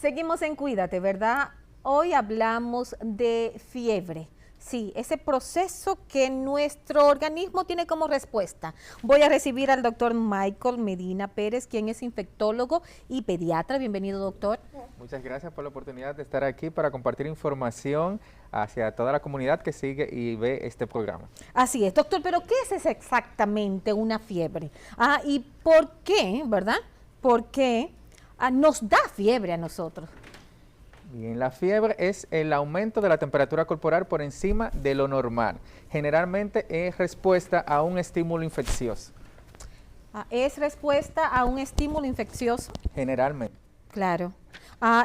Seguimos en Cuídate, ¿verdad? Hoy hablamos de fiebre. Sí, ese proceso que nuestro organismo tiene como respuesta. Voy a recibir al doctor Michael Medina Pérez, quien es infectólogo y pediatra. Bienvenido, doctor. Muchas gracias por la oportunidad de estar aquí para compartir información hacia toda la comunidad que sigue y ve este programa. Así es, doctor, pero ¿qué es exactamente una fiebre? ¿Y por qué, verdad? ¿Por qué nos da fiebre a nosotros? Bien, la fiebre es el aumento de la temperatura corporal por encima de lo normal. Generalmente es respuesta a un estímulo infeccioso. Es respuesta a un estímulo infeccioso. Generalmente. Claro.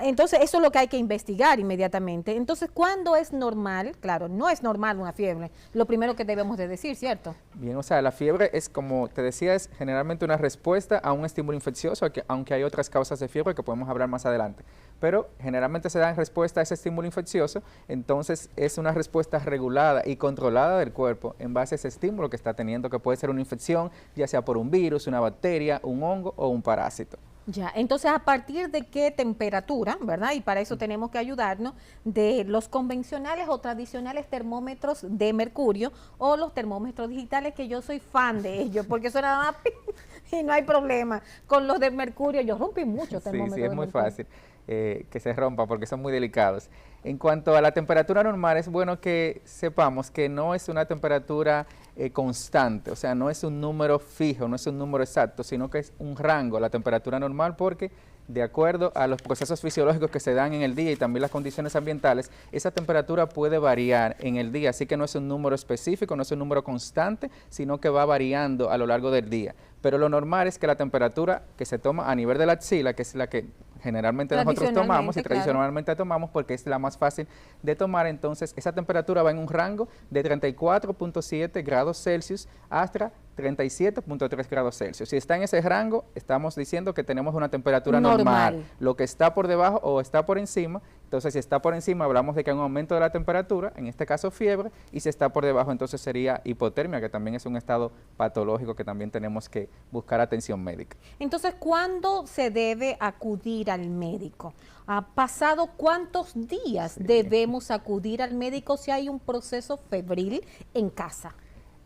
Entonces, eso es lo que hay que investigar inmediatamente. Entonces, ¿cuándo es normal? Claro, no es normal una fiebre. Lo primero que debemos de decir, ¿cierto? Bien, o sea, la fiebre es, como te decía, es generalmente una respuesta a un estímulo infeccioso, aunque hay otras causas de fiebre que podemos hablar más adelante. Pero generalmente se da en respuesta a ese estímulo infeccioso, entonces es una respuesta regulada y controlada del cuerpo en base a ese estímulo que está teniendo, que puede ser una infección, ya sea por un virus, una bacteria, un hongo o un parásito. Ya, entonces ¿a partir de qué temperatura, verdad? Y para eso tenemos que ayudarnos de los convencionales o tradicionales termómetros de mercurio o los termómetros digitales, que yo soy fan de ellos, porque eso nada más y no hay problema. Con los de mercurio yo rompí muchos termómetros. Sí, es muy fácil que se rompa porque son muy delicados. En cuanto a la temperatura normal, es bueno que sepamos que no es una temperatura constante, o sea, no es un número fijo, no es un número exacto, sino que es un rango, la temperatura normal, porque de acuerdo a los procesos fisiológicos que se dan en el día y también las condiciones ambientales, esa temperatura puede variar en el día, así que no es un número específico, no es un número constante, sino que va variando a lo largo del día. Pero lo normal es que la temperatura que se toma a nivel de la axila, que es la que generalmente nosotros tomamos y tradicionalmente tomamos porque es la más fácil de tomar, entonces esa temperatura va en un rango de 34.7 grados Celsius hasta 37.3 grados Celsius. Si está en ese rango, estamos diciendo que tenemos una temperatura normal. Lo que está por debajo o está por encima, entonces si está por encima hablamos de que hay un aumento de la temperatura, en este caso fiebre, y si está por debajo entonces sería hipotermia, que también es un estado patológico que también tenemos que buscar atención médica. Entonces, ¿cuándo se debe acudir al médico? ¿Pasado cuántos días debemos acudir al médico si hay un proceso febril en casa?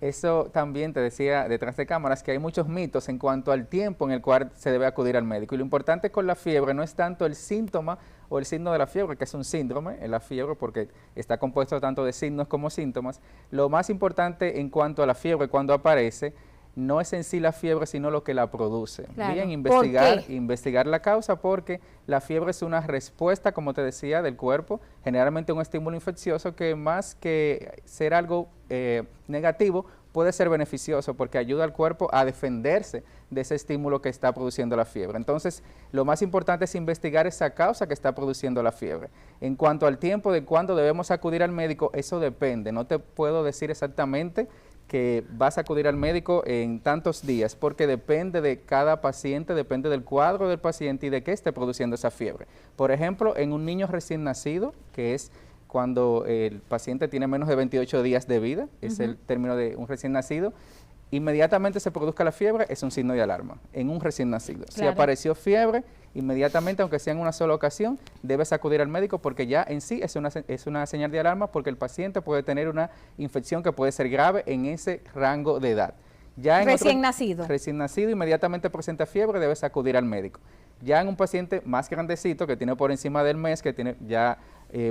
Eso también te decía detrás de cámaras, que hay muchos mitos en cuanto al tiempo en el cual se debe acudir al médico. Y lo importante con la fiebre no es tanto el síntoma o el signo de la fiebre, que es un síndrome en la fiebre porque está compuesto tanto de signos como síntomas. Lo más importante en cuanto a la fiebre cuando aparece no es en sí la fiebre, sino lo que la produce. Claro. Bien, investigar la causa, porque la fiebre es una respuesta, como te decía, del cuerpo, generalmente un estímulo infeccioso que más que ser algo negativo, puede ser beneficioso porque ayuda al cuerpo a defenderse de ese estímulo que está produciendo la fiebre. Entonces, lo más importante es investigar esa causa que está produciendo la fiebre. En cuanto al tiempo de cuándo debemos acudir al médico, eso depende. No te puedo decir exactamente que vas a acudir al médico en tantos días, porque depende de cada paciente, depende del cuadro del paciente y de qué esté produciendo esa fiebre. Por ejemplo, en un niño recién nacido, que es cuando el paciente tiene menos de 28 días de vida, es el término de un recién nacido, inmediatamente se produzca la fiebre, es un signo de alarma en un recién nacido. Claro. Si apareció fiebre, inmediatamente, aunque sea en una sola ocasión, debes acudir al médico porque ya en sí es una señal de alarma, porque el paciente puede tener una infección que puede ser grave en ese rango de edad. Ya en recién nacido, inmediatamente presenta fiebre, debes acudir al médico. Ya en un paciente más grandecito, que tiene por encima del mes, que tiene ya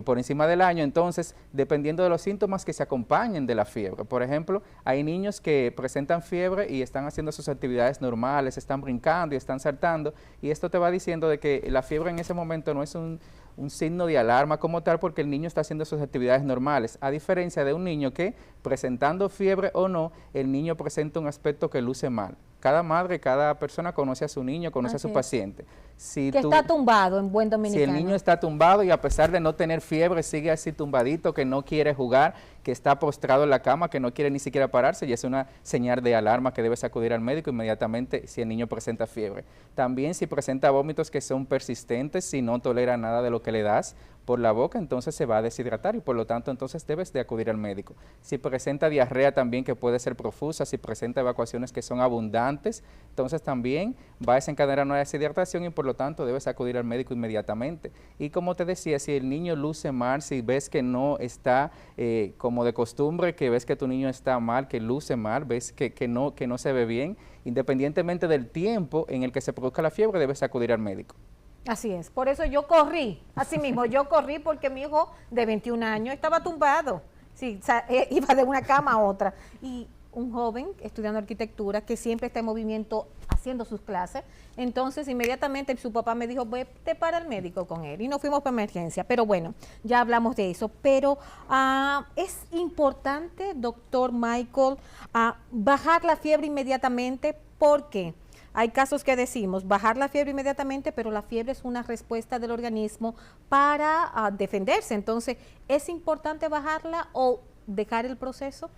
por encima del año, entonces, dependiendo de los síntomas que se acompañen de la fiebre. Por ejemplo, hay niños que presentan fiebre y están haciendo sus actividades normales, están brincando y están saltando, y esto te va diciendo de que la fiebre en ese momento no es un signo de alarma como tal, porque el niño está haciendo sus actividades normales, a diferencia de un niño que, presentando fiebre o no, el niño presenta un aspecto que luce mal. Cada madre, cada persona conoce a su niño, conoce a su paciente. Si está tumbado en buen dominicano. Si el niño está tumbado y a pesar de no tener fiebre, sigue así tumbadito, que no quiere jugar, que está postrado en la cama, que no quiere ni siquiera pararse, y es una señal de alarma que debes acudir al médico inmediatamente si el niño presenta fiebre. También si presenta vómitos que son persistentes, si no tolera nada de lo que le das por la boca, entonces se va a deshidratar y por lo tanto entonces debes de acudir al médico. Si presenta diarrea también, que puede ser profusa, si presenta evacuaciones que son abundantes, entonces también va a desencadenar una deshidratación y por lo tanto debes acudir al médico inmediatamente. Y como te decía, si el niño luce mal, si ves que no está como de costumbre, que ves que tu niño está mal, que luce mal, ves que no se ve bien, independientemente del tiempo en el que se produzca la fiebre, debes acudir al médico. Así es, por eso yo corrí, así mismo, yo corrí porque mi hijo de 21 años estaba tumbado, sí, iba de una cama a otra, y un joven estudiando arquitectura que siempre está en movimiento haciendo sus clases, entonces inmediatamente su papá me dijo, vete para el médico con él, y nos fuimos para emergencia, pero bueno, ya hablamos de eso, pero es importante, doctor Michael, bajar la fiebre inmediatamente, porque hay casos que decimos bajar la fiebre inmediatamente, pero la fiebre es una respuesta del organismo para defenderse. Entonces, ¿es importante bajarla o dejar el proceso?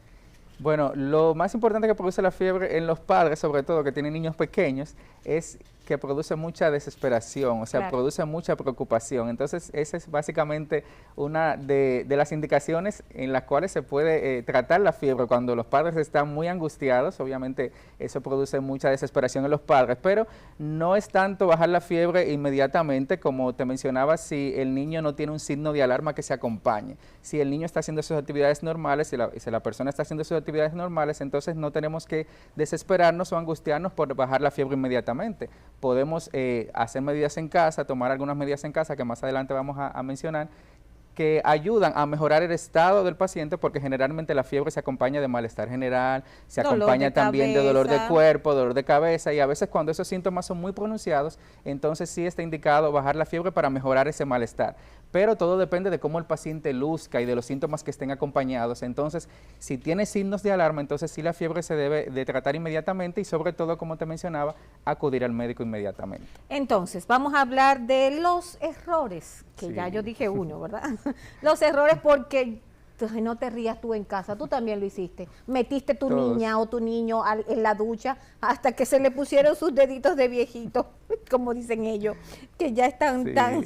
Bueno, lo más importante que produce la fiebre en los padres, sobre todo que tienen niños pequeños, es que produce mucha desesperación, o sea, claro, produce mucha preocupación. Entonces, esa es básicamente una de las indicaciones en las cuales se puede tratar la fiebre. Cuando los padres están muy angustiados, obviamente eso produce mucha desesperación en los padres, pero no es tanto bajar la fiebre inmediatamente, como te mencionaba, si el niño no tiene un signo de alarma que se acompañe. Si el niño está haciendo sus actividades normales, si la persona está haciendo sus actividades normales, entonces no tenemos que desesperarnos o angustiarnos por bajar la fiebre inmediatamente. Podemos hacer medidas en casa, tomar algunas medidas en casa que más adelante vamos a mencionar, que ayudan a mejorar el estado del paciente, porque generalmente la fiebre se acompaña de malestar general, se acompaña también de dolor de cuerpo, dolor de cabeza, y a veces cuando esos síntomas son muy pronunciados, entonces sí está indicado bajar la fiebre para mejorar ese malestar. Pero todo depende de cómo el paciente luzca y de los síntomas que estén acompañados. Entonces, si tiene signos de alarma, entonces sí la fiebre se debe de tratar inmediatamente y sobre todo, como te mencionaba, acudir al médico inmediatamente. Entonces, vamos a hablar de los errores, que sí, ya yo dije uno, ¿verdad? Los errores, porque no te rías tú en casa, tú también lo hiciste. Metiste tu niña o tu niño en la ducha hasta que se le pusieron sus deditos de viejito, como dicen ellos, que ya están tan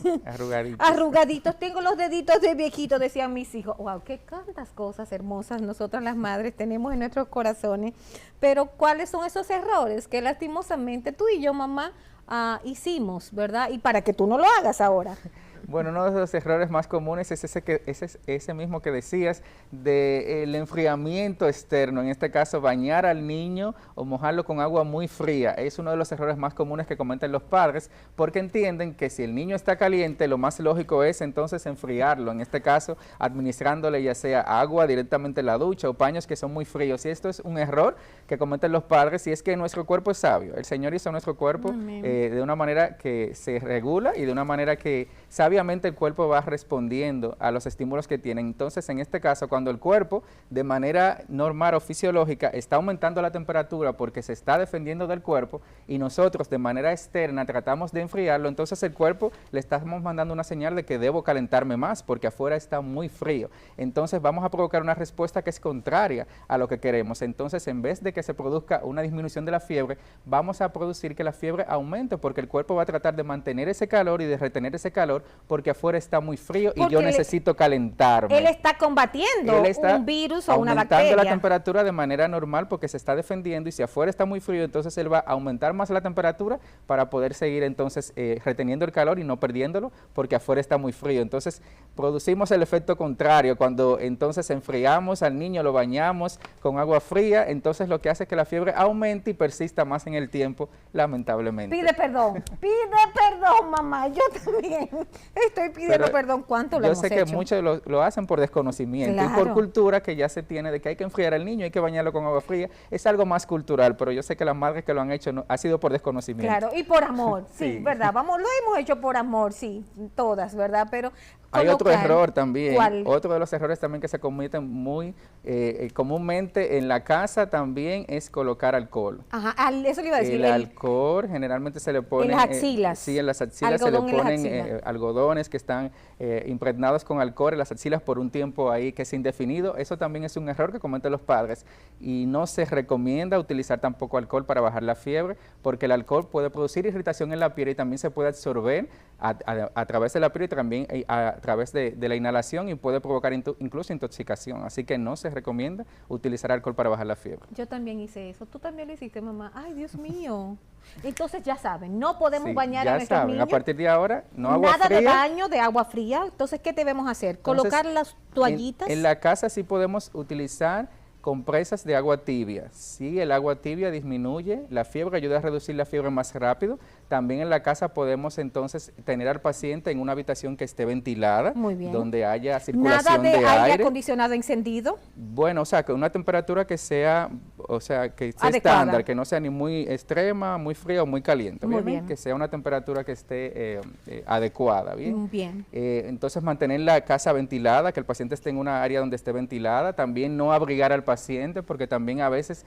arrugaditos. Tengo los deditos de viejito, decían mis hijos. Wow, qué tantas cosas hermosas nosotras las madres tenemos en nuestros corazones. Pero ¿cuáles son esos errores que lastimosamente tú y yo, mamá, hicimos, ¿verdad? Y para que tú no lo hagas ahora. Bueno, uno de los errores más comunes es ese mismo que decías, del enfriamiento externo, en este caso bañar al niño o mojarlo con agua muy fría. Es uno de los errores más comunes que cometen los padres, porque entienden que si el niño está caliente, lo más lógico es entonces enfriarlo, en este caso administrándole ya sea agua directamente en la ducha o paños que son muy fríos. Y esto es un error que cometen los padres, y es que nuestro cuerpo es sabio. El Señor hizo nuestro cuerpo de una manera que se regula y de una manera que sabiamente el cuerpo va respondiendo a los estímulos que tiene. Entonces, en este caso, cuando el cuerpo de manera normal o fisiológica está aumentando la temperatura porque se está defendiendo del cuerpo, y nosotros de manera externa tratamos de enfriarlo, entonces el cuerpo le estamos mandando una señal de que debo calentarme más porque afuera está muy frío. Entonces vamos a provocar una respuesta que es contraria a lo que queremos. Entonces, en vez de que se produzca una disminución de la fiebre, vamos a producir que la fiebre aumente, porque el cuerpo va a tratar de mantener ese calor y de retener ese calor porque afuera está muy frío y yo necesito calentarme. Él está combatiendo un virus o una bacteria. Aumentando la temperatura de manera normal porque se está defendiendo, y si afuera está muy frío, entonces él va a aumentar más la temperatura para poder seguir entonces reteniendo el calor y no perdiéndolo porque afuera está muy frío. Entonces producimos el efecto contrario. Cuando entonces enfriamos al niño, lo bañamos con agua fría, entonces lo que hace es que la fiebre aumente y persista más en el tiempo, lamentablemente. Pide perdón, mamá, yo también estoy pidiendo perdón. ¿Cuánto lo hemos hecho? Yo sé que muchos lo hacen por desconocimiento, claro, y por cultura que ya se tiene de que hay que enfriar al niño, hay que bañarlo con agua fría. Es algo más cultural, pero yo sé que las madres que lo han hecho ha sido por desconocimiento. Claro, y por amor, sí, ¿verdad? Lo hemos hecho por amor, sí, todas, ¿verdad? Pero hay otro error también. ¿Cuál? Otro de los errores también que se cometen muy comúnmente en la casa también es colocar alcohol. Ajá, eso le iba a decir. El alcohol generalmente se le pone... En las axilas. Sí, en las axilas se le ponen algodones que están impregnados con alcohol en las axilas por un tiempo ahí que es indefinido. Eso también es un error que cometen los padres, y no se recomienda utilizar tampoco alcohol para bajar la fiebre, porque el alcohol puede producir irritación en la piel y también se puede absorber a través de la piel y también a través de la inhalación y puede provocar incluso intoxicación. Así que no se recomienda utilizar alcohol para bajar la fiebre. Yo también hice eso. Tú también lo hiciste, mamá. Ay, Dios mío. Entonces ya saben, no podemos bañar a nuestros niños. A partir de ahora, no agua nada fría. de baño de agua fría. Entonces, ¿qué debemos hacer? Entonces, colocar las toallitas. En la casa sí podemos utilizar compresas de agua tibia. Sí, el agua tibia disminuye la fiebre, ayuda a reducir la fiebre más rápido. También en la casa podemos entonces tener al paciente en una habitación que esté ventilada, muy bien, donde haya circulación de aire. ¿Nada de aire acondicionado encendido? Bueno, o sea, que una temperatura que sea, o sea, que sea estándar, que no sea ni muy extrema, muy fría o muy caliente. Muy bien. Que sea una temperatura que esté adecuada, ¿bien? Bien. Entonces mantener la casa ventilada, que el paciente esté en una área donde esté ventilada. También no abrigar al paciente, porque también a veces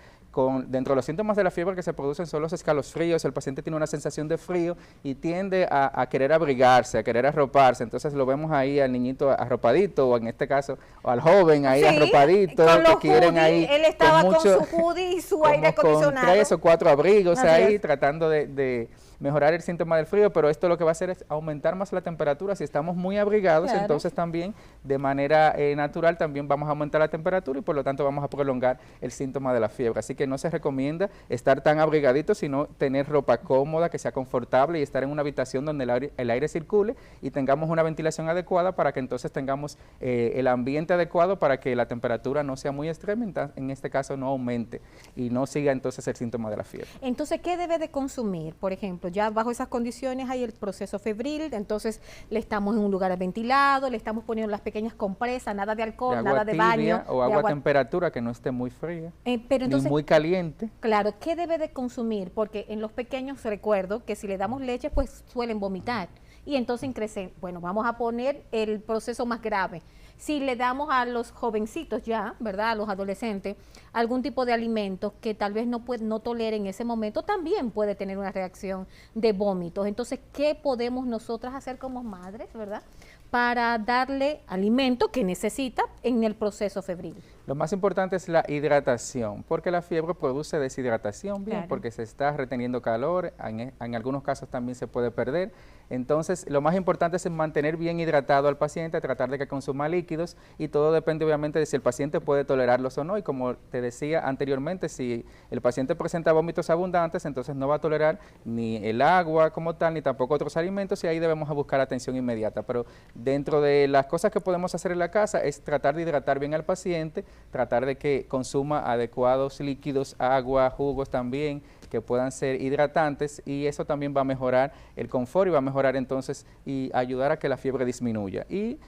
dentro de los síntomas de la fiebre que se producen son los escalofríos, el paciente tiene una sensación de frío y tiende a querer abrigarse, a querer arroparse. Entonces lo vemos ahí al niñito arropadito, o en este caso, o al joven ahí arropadito, que quieren ahí. Él estaba con su hoodie y su aire acondicionado. Con 3 o 4 abrigos ahí, tratando de mejorar el síntoma del frío, pero esto lo que va a hacer es aumentar más la temperatura. Si estamos muy abrigados, entonces también de manera natural también vamos a aumentar la temperatura y por lo tanto vamos a prolongar el síntoma de la fiebre. Así que no se recomienda estar tan abrigaditos, sino tener ropa cómoda, que sea confortable y estar en una habitación donde el aire circule y tengamos una ventilación adecuada para que entonces tengamos el ambiente adecuado para que la temperatura no sea muy extrema, en este caso no aumente y no siga entonces el síntoma de la fiebre. Entonces, ¿qué debe de consumir? Por ejemplo, ya bajo esas condiciones hay el proceso febril, entonces le estamos en un lugar ventilado, le estamos poniendo las pequeñas compresas, nada de alcohol, nada de baño. O agua a temperatura que no esté muy fría, pero entonces, ni muy caliente. Claro, ¿qué debe de consumir? Porque en los pequeños recuerdo que si le damos leche, pues suelen vomitar. Y entonces crece, bueno, vamos a poner el proceso más grave. Si le damos a los jovencitos ya, ¿verdad?, a los adolescentes, algún tipo de alimento que tal vez no tolere en ese momento, también puede tener una reacción de vómitos. Entonces, ¿qué podemos nosotras hacer como madres, verdad?, para darle alimento que necesita en el proceso febril? Lo más importante es la hidratación, porque la fiebre produce deshidratación, bien, porque se está reteniendo calor, en algunos casos también se puede perder. Entonces, lo más importante es mantener bien hidratado al paciente, tratar de que consuma líquidos y todo depende obviamente de si el paciente puede tolerarlos o no. Y como te decía anteriormente, si el paciente presenta vómitos abundantes, entonces no va a tolerar ni el agua como tal, ni tampoco otros alimentos y ahí debemos buscar atención inmediata. Pero dentro de las cosas que podemos hacer en la casa es tratar de hidratar bien al paciente, tratar de que consuma adecuados líquidos, agua, jugos también, que puedan ser hidratantes y eso también va a mejorar el confort y va a mejorar entonces y ayudar a que la fiebre disminuya. Y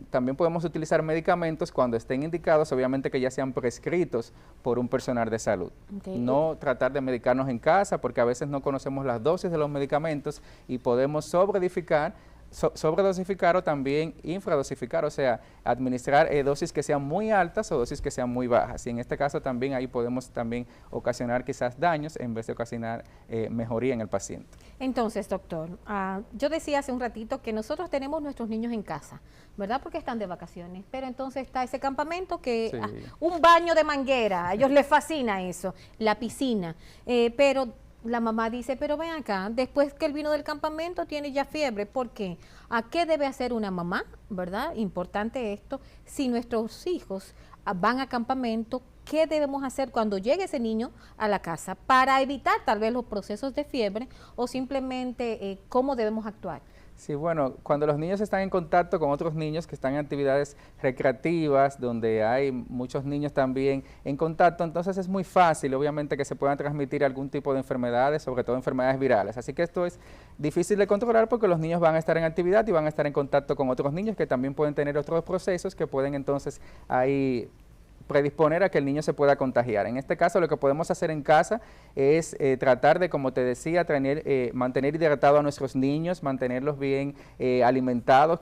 también podemos utilizar medicamentos cuando estén indicados, obviamente que ya sean prescritos por un personal de salud. No tratar de medicarnos en casa porque a veces no conocemos las dosis de los medicamentos y podemos sobredosificar o también infradosificar, o sea, administrar dosis que sean muy altas o dosis que sean muy bajas. Y en este caso también ahí podemos también ocasionar quizás daños en vez de ocasionar mejoría en el paciente. Entonces, doctor, yo decía hace un ratito que nosotros tenemos nuestros niños en casa, ¿verdad? Porque están de vacaciones, pero entonces está ese campamento que un baño de manguera, a ellos les fascina eso, la piscina, pero la mamá dice, pero ven acá, después que él vino del campamento tiene ya fiebre. ¿Por qué? ¿A qué debe hacer una mamá? ¿Verdad? Importante esto. Si nuestros hijos van a campamento, ¿qué debemos hacer cuando llegue ese niño a la casa para evitar tal vez los procesos de fiebre o simplemente cómo debemos actuar? Sí, bueno, cuando los niños están en contacto con otros niños que están en actividades recreativas, donde hay muchos niños también en contacto, entonces es muy fácil, obviamente, que se puedan transmitir algún tipo de enfermedades, sobre todo enfermedades virales. Así que esto es difícil de controlar porque los niños van a estar en actividad y van a estar en contacto con otros niños que también pueden tener otros procesos que pueden entonces ahí predisponer a que el niño se pueda contagiar. En este caso, lo que podemos hacer en casa es tratar de, como te decía, mantener hidratado a nuestros niños, mantenerlos bien alimentados,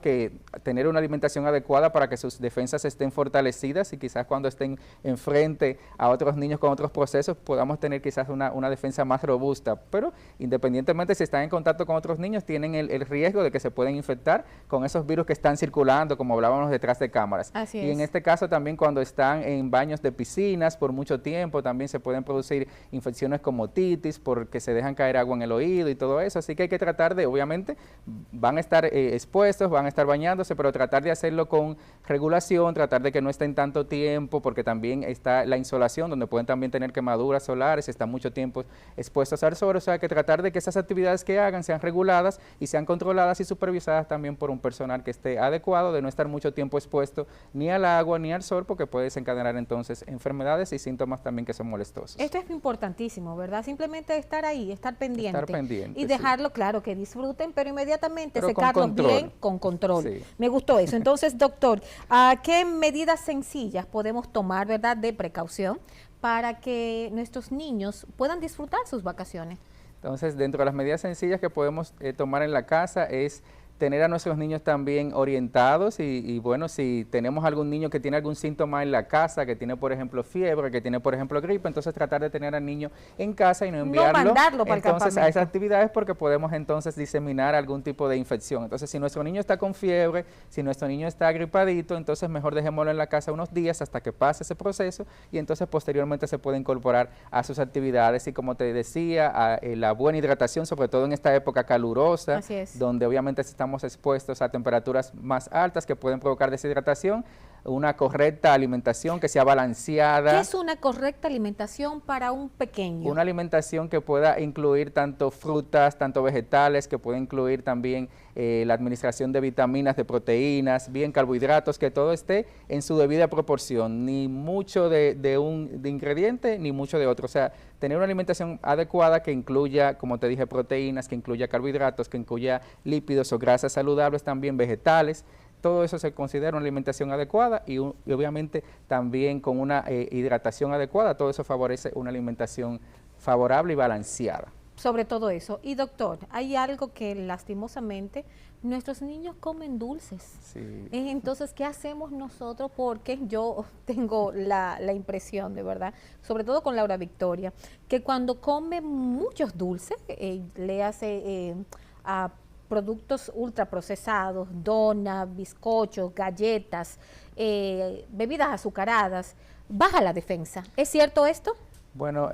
tener una alimentación adecuada para que sus defensas estén fortalecidas y quizás cuando estén enfrente a otros niños con otros procesos podamos tener quizás una defensa más robusta. Pero independientemente si están en contacto con otros niños, tienen el riesgo de que se pueden infectar con esos virus que están circulando, como hablábamos detrás de cámaras. Así y es. En este caso también cuando están en baños de piscinas por mucho tiempo, también se pueden producir infecciones como otitis porque se dejan caer agua en el oído y todo eso, así que hay que tratar de, obviamente, van a estar expuestos, van a estar bañándose, pero tratar de hacerlo con regulación, tratar de que no estén tanto tiempo, porque también está la insolación, donde pueden también tener quemaduras solares, están mucho tiempo expuestos al sol, o sea que tratar de que esas actividades que hagan sean reguladas y sean controladas y supervisadas también por un personal que esté adecuado, de no estar mucho tiempo expuesto ni al agua ni al sol, porque puede desencadenar entonces enfermedades y síntomas también que son molestosos. Esto es importantísimo, ¿verdad? Simplemente estar ahí, estar pendiente. Estar pendiente, y dejarlo, claro, que disfruten, pero inmediatamente pero secarlos bien con control. Sí. Me gustó eso. Entonces, doctor, ¿qué medidas sencillas podemos tomar, verdad, de precaución para que nuestros niños puedan disfrutar sus vacaciones? Entonces, dentro de las medidas sencillas que podemos tomar en la casa es tener a nuestros niños también orientados y bueno, si tenemos algún niño que tiene algún síntoma en la casa, que tiene por ejemplo fiebre, que tiene por ejemplo gripe, entonces tratar de tener al niño en casa y no enviarlo mandarlo para entonces a esas actividades, porque podemos entonces diseminar algún tipo de infección. Entonces, si nuestro niño está con fiebre, si nuestro niño está gripadito, entonces mejor dejémoslo en la casa unos días hasta que pase ese proceso y entonces posteriormente se puede incorporar a sus actividades. Y como te decía, la buena hidratación, sobre todo en esta época calurosa, donde obviamente estamos expuestos a temperaturas más altas que pueden provocar deshidratación, una correcta alimentación que sea balanceada. ¿Qué es una correcta alimentación para un pequeño? Una alimentación que pueda incluir tanto frutas, tanto vegetales, que pueda incluir también la administración de vitaminas, de proteínas, bien carbohidratos, que todo esté en su debida proporción, ni mucho de ingrediente, ni mucho de otro. O sea, tener una alimentación adecuada que incluya, como te dije, proteínas, que incluya carbohidratos, que incluya lípidos o grasas saludables, también vegetales. Todo eso se considera una alimentación adecuada y obviamente también con una hidratación adecuada, todo eso favorece una alimentación favorable y balanceada. Sobre todo eso. Y doctor, hay algo que lastimosamente nuestros niños comen dulces. Sí. Entonces, ¿qué hacemos nosotros? Porque yo tengo la impresión, de verdad, sobre todo con Laura Victoria, que cuando come muchos dulces, le hace a productos ultraprocesados, donas, bizcochos, galletas, bebidas azucaradas, baja la defensa. ¿Es cierto esto? Bueno,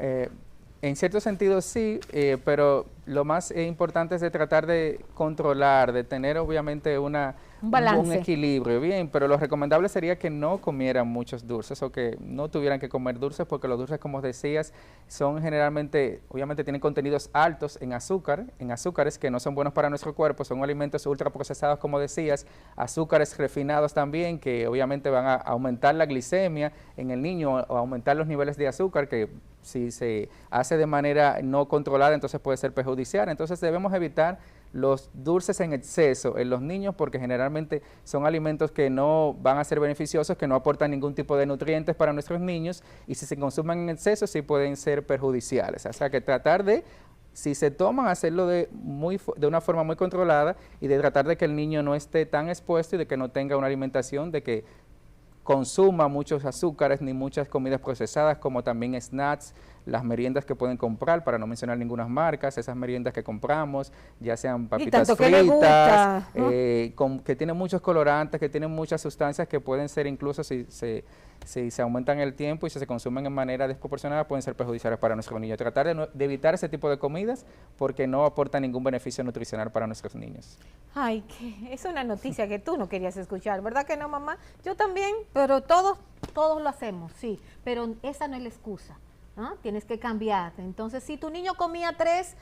en cierto sentido sí, pero lo más importante es de tratar de controlar, de tener obviamente un equilibrio, bien, pero lo recomendable sería que no comieran muchos dulces o que no tuvieran que comer dulces, porque los dulces, como decías, son generalmente, obviamente tienen contenidos altos en azúcar, en azúcares que no son buenos para nuestro cuerpo, son alimentos ultraprocesados, como decías, azúcares refinados también, que obviamente van a aumentar la glicemia en el niño o aumentar los niveles de azúcar, que si se hace de manera no controlada, entonces puede ser perjudicial. Entonces debemos evitar los dulces en exceso en los niños, porque generalmente son alimentos que no van a ser beneficiosos, que no aportan ningún tipo de nutrientes para nuestros niños, y si se consumen en exceso sí pueden ser perjudiciales. O sea que tratar de, si se toman, hacerlo de una forma muy controlada y de tratar de que el niño no esté tan expuesto y de que no tenga una alimentación de que consuma muchos azúcares ni muchas comidas procesadas, como también snacks, las meriendas que pueden comprar, para no mencionar ninguna marcas, esas meriendas que compramos, ya sean papitas fritas, que tienen muchos colorantes, que tienen muchas sustancias que pueden ser, incluso si se aumentan el tiempo y si se consumen en manera desproporcionada, pueden ser perjudiciales para nuestros niños. Tratar de evitar ese tipo de comidas porque no aporta ningún beneficio nutricional para nuestros niños. Ay, es una noticia que tú no querías escuchar, ¿verdad que no, mamá? Yo también, pero todos lo hacemos, sí, pero esa no es la excusa. ¿Ah? Tienes que cambiar. Entonces, si tu niño comía 3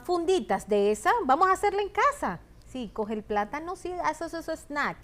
funditas de esa, vamos a hacerla en casa. Sí, coge el plátano, sí, haces eso snack.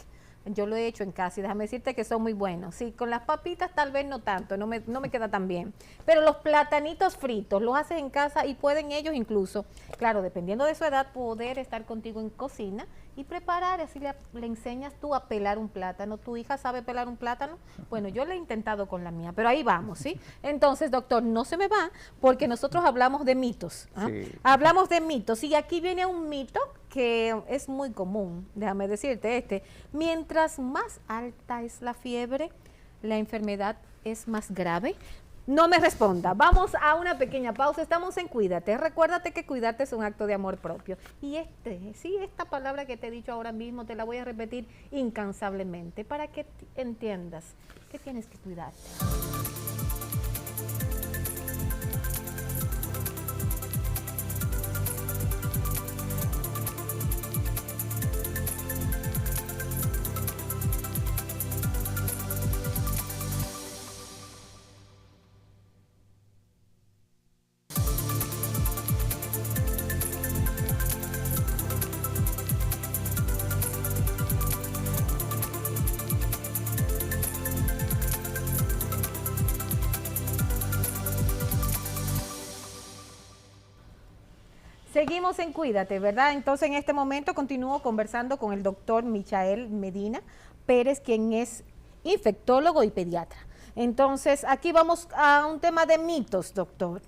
Yo lo he hecho en casa y déjame decirte que son muy buenos. Sí, con las papitas tal vez no tanto, no me queda tan bien. Pero los platanitos fritos los haces en casa y pueden ellos incluso, claro, dependiendo de su edad, poder estar contigo en cocina y preparar, así le enseñas tú a pelar un plátano. ¿Tu hija sabe pelar un plátano? Bueno, yo lo he intentado con la mía, pero ahí vamos, ¿sí? Entonces, doctor, no se me va, porque nosotros hablamos de mitos. Sí. Hablamos de mitos, y aquí viene un mito que es muy común, déjame decirte mientras más alta es la fiebre, la enfermedad es más grave. No me responda. Vamos a una pequeña pausa. Estamos en Cuídate. Recuérdate que cuidarte es un acto de amor propio. Y esta palabra que te he dicho ahora mismo te la voy a repetir incansablemente para que entiendas que tienes que cuidarte. Seguimos en Cuídate, ¿verdad? Entonces en este momento continúo conversando con el doctor Michael Medina Pérez, quien es infectólogo y pediatra. Entonces aquí vamos a un tema de mitos, doctor.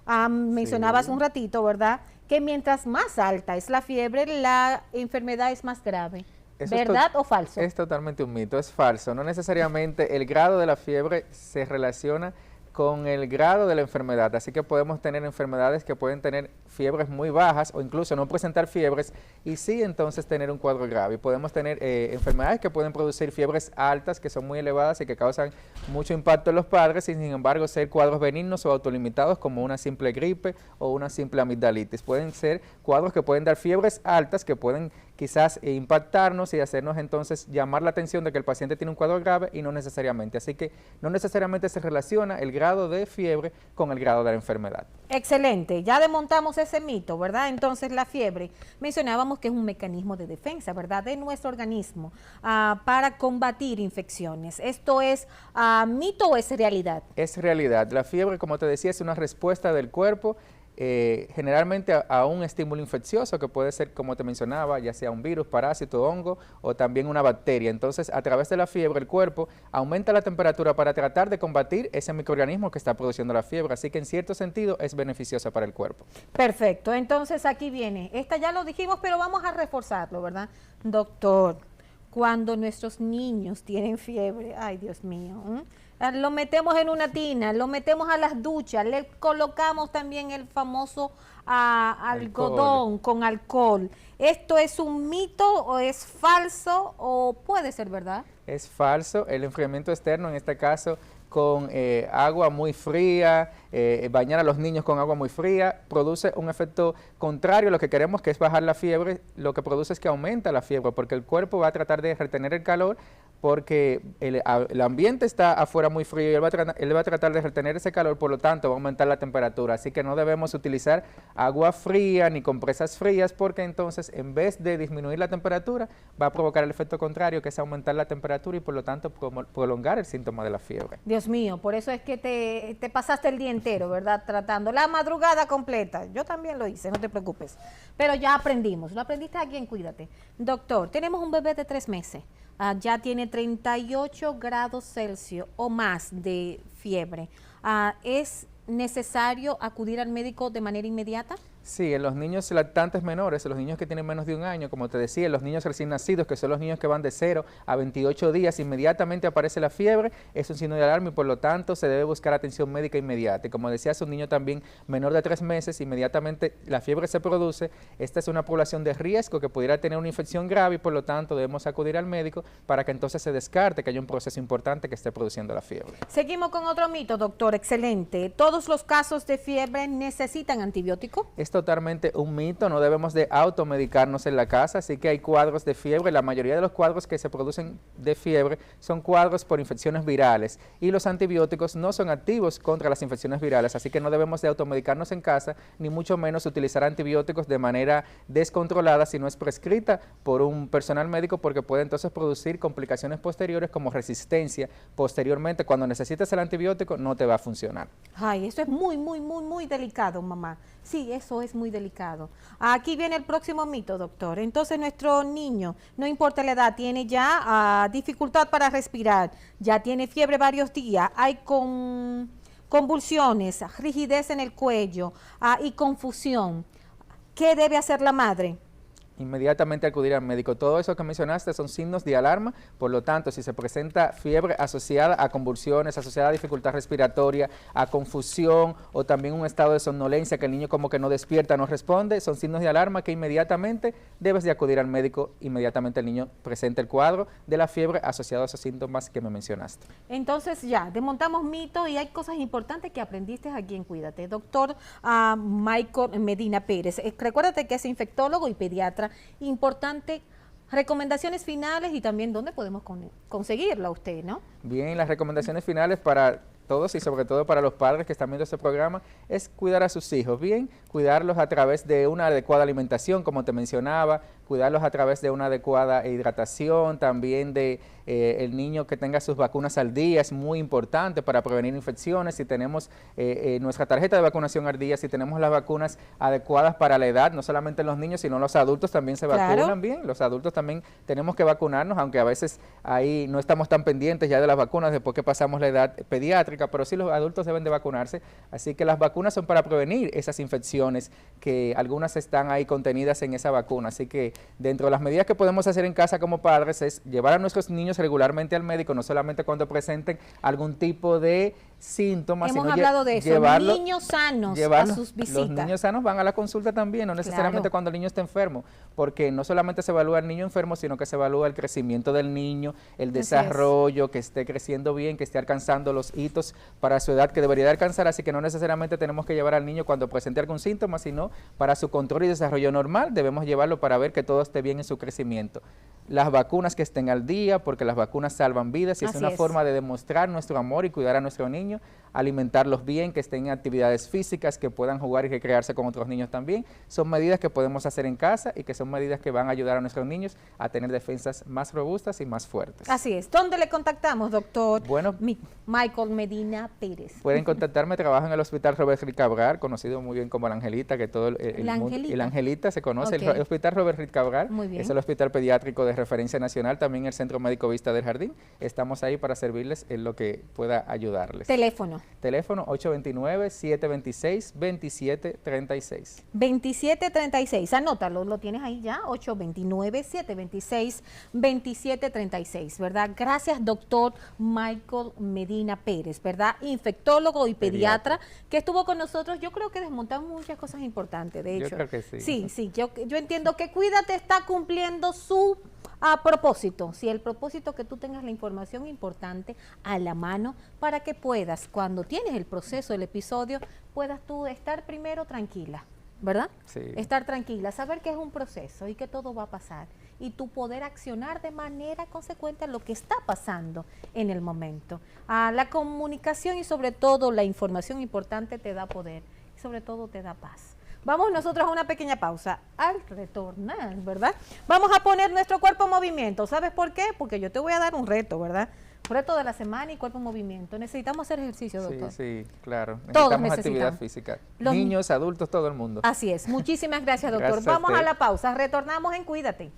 Mencionabas un ratito, ¿verdad? Que mientras más alta es la fiebre, la enfermedad es más grave. ¿Verdad o falso? Es totalmente un mito, es falso. No necesariamente el grado de la fiebre se relaciona con el grado de la enfermedad, así que podemos tener enfermedades que pueden tener fiebres muy bajas o incluso no presentar fiebres y sí entonces tener un cuadro grave. Y podemos tener enfermedades que pueden producir fiebres altas que son muy elevadas y que causan mucho impacto en los padres y sin embargo ser cuadros benignos o autolimitados como una simple gripe o una simple amigdalitis. Pueden ser cuadros que pueden dar fiebres altas que pueden quizás impactarnos y hacernos entonces llamar la atención de que el paciente tiene un cuadro grave y no necesariamente. Así que no necesariamente se relaciona el grado de fiebre con el grado de la enfermedad. Excelente, ya desmontamos ese mito, ¿verdad? Entonces la fiebre, mencionábamos que es un mecanismo de defensa, ¿verdad? De nuestro organismo para combatir infecciones. ¿Esto es mito o es realidad? Es realidad. La fiebre, como te decía, es una respuesta del cuerpo generalmente a un estímulo infeccioso que puede ser, como te mencionaba, ya sea un virus, parásito, hongo o también una bacteria. Entonces, a través de la fiebre, el cuerpo aumenta la temperatura para tratar de combatir ese microorganismo que está produciendo la fiebre. Así que, en cierto sentido, es beneficiosa para el cuerpo. Perfecto. Entonces, aquí viene. Esta ya lo dijimos, pero vamos a reforzarlo, ¿verdad? Doctor, cuando nuestros niños tienen fiebre, ay, Dios mío, lo metemos en una tina, lo metemos a las duchas, le colocamos también el famoso algodón con alcohol. ¿Esto es un mito o es falso o puede ser verdad? Es falso. El enfriamiento externo, en este caso, con agua muy fría, bañar a los niños con agua muy fría, produce un efecto contrario a lo que queremos, que es bajar la fiebre. Lo que produce es que aumenta la fiebre, porque el cuerpo va a tratar de retener el calor, porque el ambiente está afuera muy frío y él va a tratar de retener ese calor, por lo tanto va a aumentar la temperatura. Así que no debemos utilizar agua fría ni compresas frías, porque entonces en vez de disminuir la temperatura, va a provocar el efecto contrario, que es aumentar la temperatura y por lo tanto prolongar el síntoma de la fiebre. Dios mío, por eso es que te pasaste el día entero, ¿verdad? Tratando la madrugada completa. Yo también lo hice, no te preocupes. Pero ya aprendimos, lo aprendiste aquí en Cuídate. Doctor, tenemos un bebé de 3 meses. Ya tiene 38 grados Celsius o más de fiebre. ¿Es necesario acudir al médico de manera inmediata? Sí, en los niños lactantes menores, en los niños que tienen menos de un año, como te decía, en los niños recién nacidos, que son los niños que van de 0 a 28 días, inmediatamente aparece la fiebre, es un signo de alarma y por lo tanto se debe buscar atención médica inmediata. Y como decías, un niño también menor de 3 meses, inmediatamente la fiebre se produce, esta es una población de riesgo que pudiera tener una infección grave y por lo tanto debemos acudir al médico para que entonces se descarte que hay un proceso importante que esté produciendo la fiebre. Seguimos con otro mito, doctor, excelente. ¿Todos los casos de fiebre necesitan antibiótico? Es totalmente un mito, no debemos de automedicarnos en la casa, así que hay cuadros de fiebre, la mayoría de los cuadros que se producen de fiebre son cuadros por infecciones virales y los antibióticos no son activos contra las infecciones virales, así que no debemos de automedicarnos en casa, ni mucho menos utilizar antibióticos de manera descontrolada si no es prescrita por un personal médico, porque puede entonces producir complicaciones posteriores como resistencia. Posteriormente, cuando necesites el antibiótico, no te va a funcionar. Ay, esto es muy delicado, mamá. Sí, eso es muy delicado. Aquí viene el próximo mito, doctor. Entonces, nuestro niño, no importa la edad, tiene ya dificultad para respirar, ya tiene fiebre varios días, hay convulsiones, rigidez en el cuello y confusión. ¿Qué debe hacer la madre? inmediatamente acudir al médico. Todo eso que mencionaste son signos de alarma, por lo tanto, si se presenta fiebre asociada a convulsiones, asociada a dificultad respiratoria, a confusión o también un estado de somnolencia que el niño como que no despierta, no responde, son signos de alarma que inmediatamente debes de acudir al médico, inmediatamente el niño presenta el cuadro de la fiebre asociado a esos síntomas que me mencionaste. Entonces ya, desmontamos mitos y hay cosas importantes que aprendiste aquí en Cuídate. Doctor Michael Medina Pérez, recuérdate que es infectólogo y pediatra. Importante, recomendaciones finales y también dónde podemos conseguirla usted, ¿no? Bien, las recomendaciones finales para todos y sobre todo para los padres que están viendo este programa es cuidar a sus hijos, bien, cuidarlos a través de una adecuada alimentación, como te mencionaba, cuidarlos a través de una adecuada hidratación, también de el niño que tenga sus vacunas al día, es muy importante para prevenir infecciones. Si tenemos nuestra tarjeta de vacunación al día, si tenemos las vacunas adecuadas para la edad, no solamente los niños, sino los adultos también se vacunan bien, los adultos también tenemos que vacunarnos, aunque a veces ahí no estamos tan pendientes ya de las vacunas después que pasamos la edad pediátrica, pero sí los adultos deben de vacunarse, así que las vacunas son para prevenir esas infecciones que algunas están ahí contenidas en esa vacuna, así que dentro de las medidas que podemos hacer en casa como padres es llevar a nuestros niños regularmente al médico, no solamente cuando presenten algún tipo de síntomas, hemos sino hablado de eso, niños sanos a sus visitas. Los niños sanos van a la consulta también, no necesariamente cuando el niño está enfermo, porque no solamente se evalúa el niño enfermo, sino que se evalúa el crecimiento del niño, el desarrollo, que esté creciendo bien, que esté alcanzando los hitos para su edad que debería de alcanzar, así que no necesariamente tenemos que llevar al niño cuando presente algún síntoma, sino para su control y desarrollo normal, debemos llevarlo para ver que todo esté bien en su crecimiento. Las vacunas que estén al día, porque las vacunas salvan vidas y es una forma de demostrar nuestro amor y cuidar a nuestro niño, alimentarlos bien, que estén en actividades físicas, que puedan jugar y recrearse con otros niños también. Son medidas que podemos hacer en casa y que son medidas que van a ayudar a nuestros niños a tener defensas más robustas y más fuertes. Así es. ¿Dónde le contactamos, doctor? Bueno, Michael Medina Pérez. Pueden contactarme, trabajo en el Hospital Robert Reed Cabral, conocido muy bien como el Angelita, que todo el mundo, el Angelita se conoce, el Hospital Robert Reed Cabral, es el hospital pediátrico de referencia nacional, también el Centro Médico Vista del Jardín. Estamos ahí para servirles en lo que pueda ayudarles. Teléfono 829-726-2736. 2736, anótalo, lo tienes ahí ya, 829-726-2736, ¿verdad? Gracias, doctor Michael Medina Pérez, ¿verdad? Infectólogo y pediatra, que estuvo con nosotros. Yo creo que desmontamos muchas cosas importantes, de hecho. Yo creo que sí. Sí, yo entiendo que Cuídate está cumpliendo su propósito. Si el propósito que tú tengas la información importante a la mano para que puedas, cuando tienes el proceso, el episodio, puedas tú estar primero tranquila, ¿verdad? Sí. Estar tranquila, saber que es un proceso y que todo va a pasar y tú poder accionar de manera consecuente a lo que está pasando en el momento. La comunicación y sobre todo la información importante te da poder y sobre todo te da paz. Vamos nosotros a una pequeña pausa. Al retornar, ¿verdad? Vamos a poner nuestro cuerpo en movimiento. ¿Sabes por qué? Porque yo te voy a dar un reto, ¿verdad? Reto de la semana y cuerpo en movimiento. Necesitamos hacer ejercicio, doctor. Sí, claro. Todos necesitamos actividad física. Niños, adultos, todo el mundo. Así es. Muchísimas gracias, doctor. Vamos a la pausa. Retornamos en Cuídate.